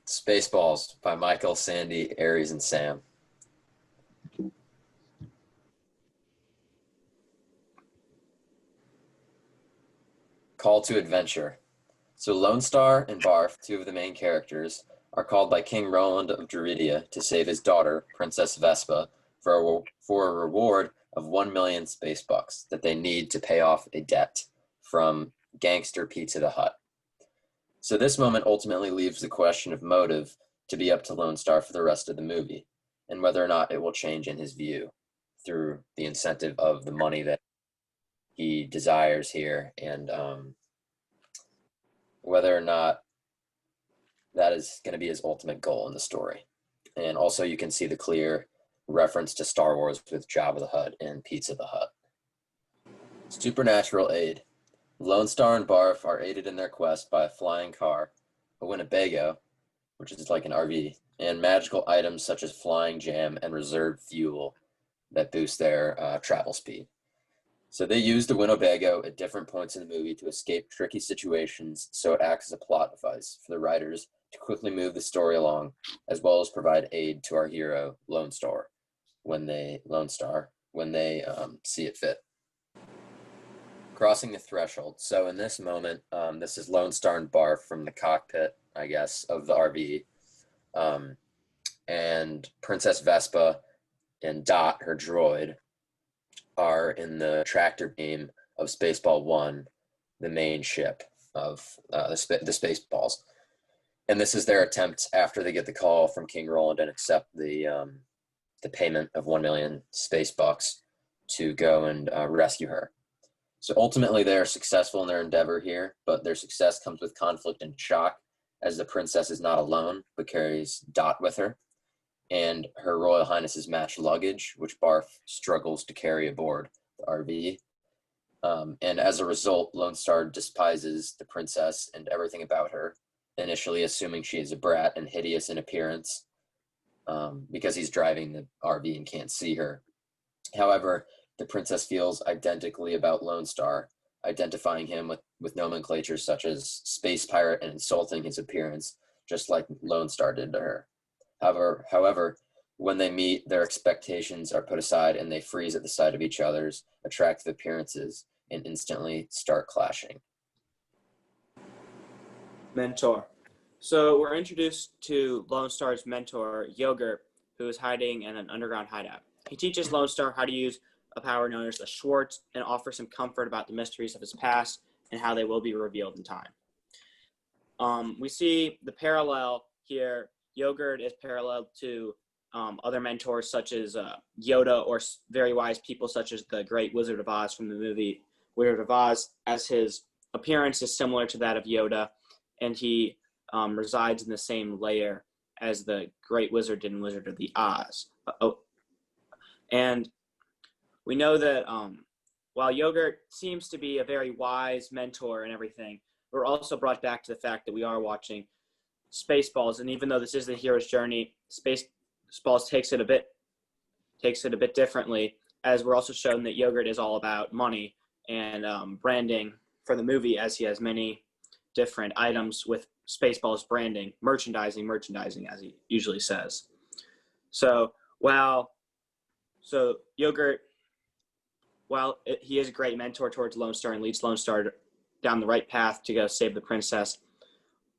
SpaceBalls by Michael, Sandy, Aries, and Sam. Call to adventure. So Lone Star and Barf, two of the main characters, are called by King Roland of Druidia to save his daughter, Princess Vespa, for a reward of 1 million space bucks that they need to pay off a debt from gangster Pizza the Hut. So this moment ultimately leaves the question of motive to be up to Lone Star for the rest of the movie, and whether or not it will change in his view through the incentive of the money that he desires here, and whether or not that is going to be his ultimate goal in the story. And also, you can see the clear reference to Star Wars with Jabba the Hutt and Pizza the Hut. Supernatural aid. Lone Star and Barf are aided in their quest by a flying car, a Winnebago, which is like an RV, and magical items such as flying jam and reserved fuel that boost their travel speed. So they use the Winnebago at different points in the movie to escape tricky situations, so it acts as a plot device for the writers to quickly move the story along, as well as provide aid to our hero, Lone Star, when they see it fit. Crossing the threshold. So in this moment, this is Lone Star and Barf from the cockpit, I guess, of the RV, and Princess Vespa and Dot, her droid, are in the tractor beam of Spaceball 1, the main ship of the Spaceballs. And this is their attempt after they get the call from King Roland and accept the payment of 1 million space bucks to go and rescue her. So ultimately, they are successful in their endeavor here, but their success comes with conflict and shock, as the princess is not alone, but carries Dot with her, and Her Royal Highness's matched luggage, which Barf struggles to carry aboard the RV. And as a result, Lone Star despises the princess and everything about her, initially assuming she is a brat and hideous in appearance, because he's driving the RV and can't see her. However, the princess feels identically about Lone Star, identifying him with nomenclature such as space pirate and insulting his appearance, just like Lone Star did to her. However, when they meet, their expectations are put aside and they freeze at the sight of each other's attractive appearances and instantly start clashing. Mentor. So we're introduced to Lone Star's mentor, Yogurt, who is hiding in an underground hideout. He teaches Lone Star how to use a power known as the Schwartz and offers some comfort about the mysteries of his past and how they will be revealed in time. We see the parallel here. Yogurt is parallel to other mentors such as Yoda, or very wise people such as the Great Wizard of Oz from the movie Wizard of Oz, as his appearance is similar to that of Yoda, and he resides in the same layer as the Great Wizard in Wizard of the Oz. And we know that while Yogurt seems to be a very wise mentor and everything, we're also brought back to the fact that we are watching Spaceballs, and even though this is the hero's journey, Spaceballs takes it a bit differently, as we're also shown that Yogurt is all about money and branding for the movie, as he has many different items with Spaceballs branding, merchandising, as he usually says. So Yogurt, while he is a great mentor towards Lone Star and leads Lone Star down the right path to go save the princess,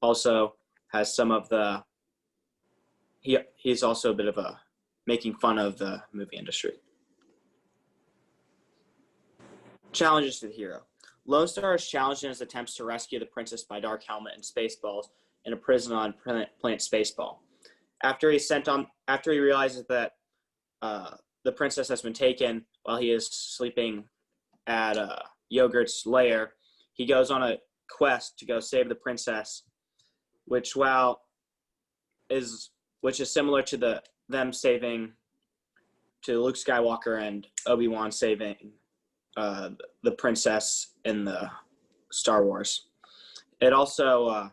also has some of the he's also a bit of a making fun of the movie industry. Challenges to the hero. Lone Star is challenged in his attempts to rescue the princess by Dark Helmet and Spaceballs in a prison on planet Spaceball. After he realizes that the princess has been taken while he is sleeping at Yogurt's lair, he goes on a quest to go save the princess, which is similar to them saving to Luke Skywalker and Obi-Wan saving the princess in the Star Wars. It also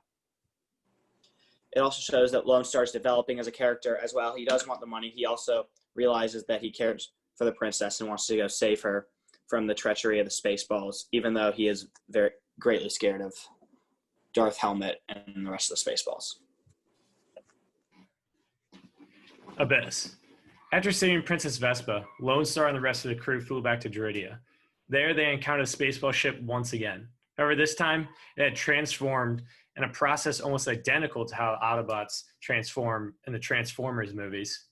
shows that Lone Star is developing as a character as well. He does want the money. He also realizes that he cares for the princess and wants to go save her from the treachery of the Spaceballs, even though he is very greatly scared of Darth Helmet and the rest of the Spaceballs. Abyss. After saving Princess Vespa, Lone Star and the rest of the crew flew back to Druidia. There, they encountered a spaceball ship once again. However, this time it had transformed in a process almost identical to how Autobots transform in the Transformers movies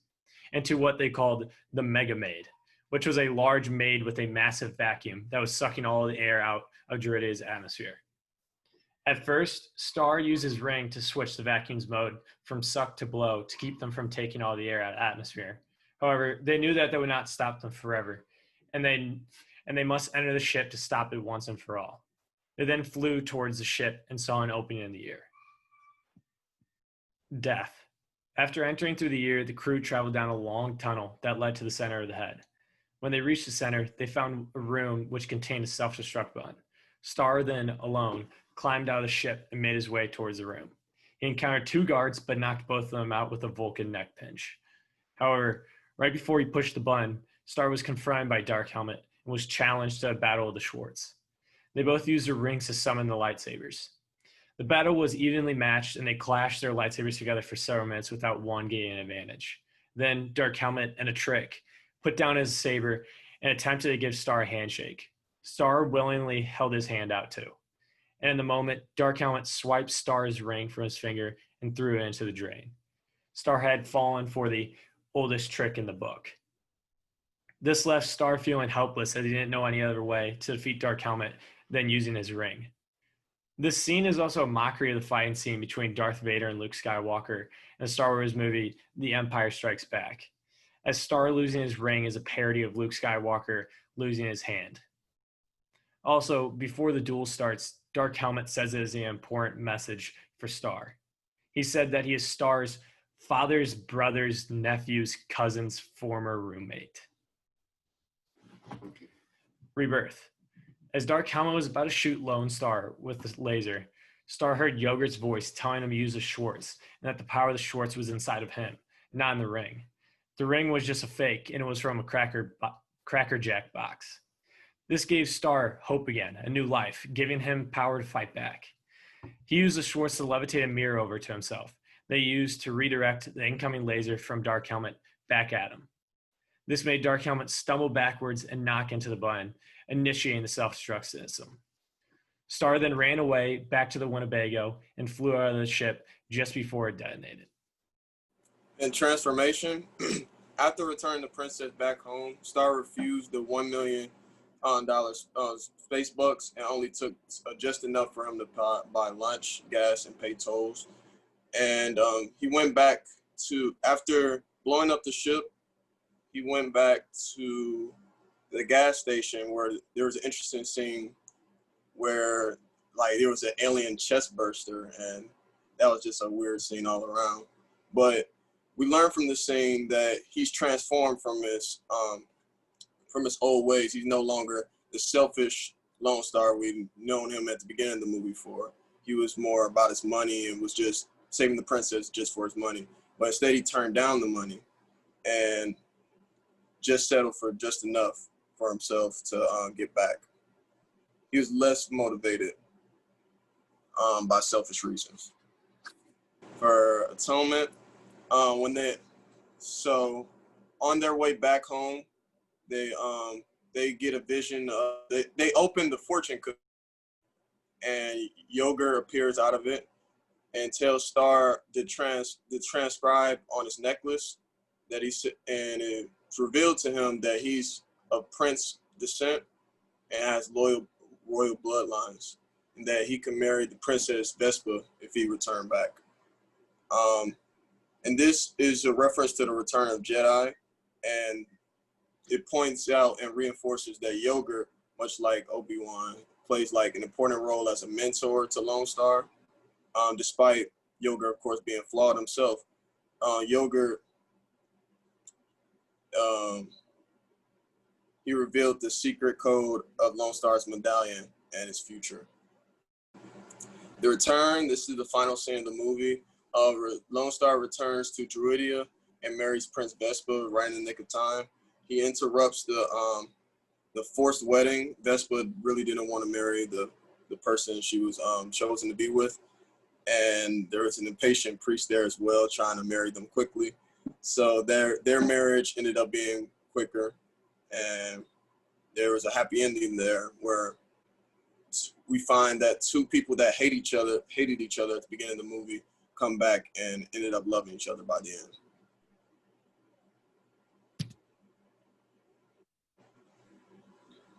into what they called the Mega Maid, which was a large maid with a massive vacuum that was sucking all the air out of Druidia's atmosphere. At first, Star used his ring to switch the vacuum's mode from suck to blow to keep them from taking all the air out of the atmosphere. However, they knew that would not stop them forever, and they must enter the ship to stop it once and for all. They then flew towards the ship and saw an opening in the ear. Death. After entering through the ear, the crew traveled down a long tunnel that led to the center of the head. When they reached the center, they found a room which contained a self-destruct button. Star then, alone, climbed out of the ship and made his way towards the room. He encountered 2 guards, but knocked both of them out with a Vulcan neck pinch. However, right before he pushed the button, Star was confronted by Dark Helmet and was challenged to a battle of the Schwartz. They both used their rings to summon the lightsabers. The battle was evenly matched, and they clashed their lightsabers together for several minutes without one gaining an advantage. Then Dark Helmet, in a trick, put down his saber and attempted to give Star a handshake. Star willingly held his hand out too. And in the moment, Dark Helmet swiped Star's ring from his finger and threw it into the drain. Star had fallen for the oldest trick in the book. This left Star feeling helpless, as he didn't know any other way to defeat Dark Helmet than using his ring. This scene is also a mockery of the fighting scene between Darth Vader and Luke Skywalker in the Star Wars movie The Empire Strikes Back, as Star losing his ring is a parody of Luke Skywalker losing his hand. Also, before the duel starts, Dark Helmet says it is an important message for Star. He said that he is Star's father's brother's nephew's cousin's former roommate. Rebirth. As Dark Helmet was about to shoot Lone Star with the laser, Star heard Yogurt's voice telling him to use the Schwartz and that the power of the Schwartz was inside of him, not in the ring. The ring was just a fake, and it was from a Cracker Jack box. This gave Star hope again, a new life, giving him power to fight back. He used the Schwartz to levitate a mirror over to himself. They used to redirect the incoming laser from Dark Helmet back at him. This made Dark Helmet stumble backwards and knock into the button, initiating the self-destruct system. Star then ran away back to the Winnebago and flew out of the ship just before it detonated. In transformation, after returning the princess back home, Star refused the $1 million space bucks and only took just enough for him to buy lunch, gas, and pay tolls. And he went back to, after blowing up the ship, he went back to the gas station where there was an interesting scene where like there was an alien chest burster, and that was just a weird scene all around. But we learned from this scene that he's transformed from his old ways. He's no longer the selfish Lone Star we've known him at the beginning of the movie for. He was more about his money and was just saving the princess just for his money. But instead he turned down the money and just settled for just enough for himself to get back. He was less motivated by selfish reasons. For Atonement, on their way back home, they get a vision. They open the fortune cookie, and Yogurt appears out of it and tells Star to transcribe on his necklace that and it's revealed to him that he's of Prince descent and has royal bloodlines, and that he can marry the Princess Vespa if he returned back. And this is a reference to the Return of Jedi, and it points out and reinforces that Yogurt, much like Obi-Wan, plays like an important role as a mentor to Lone Star. Despite Yogurt, of course, being flawed himself, Yogurt, he revealed the secret code of Lone Star's medallion and his future. The Return, this is the final scene of the movie. Lone Star returns to Druidia and marries Prince Vespa right in the nick of time. He interrupts the forced wedding. Vespa really didn't want to marry the person she was chosen to be with. And there was an impatient priest there as well, trying to marry them quickly. So their marriage ended up being quicker, and there was a happy ending there where we find that two people that hated each other at the beginning of the movie come back and ended up loving each other by the end.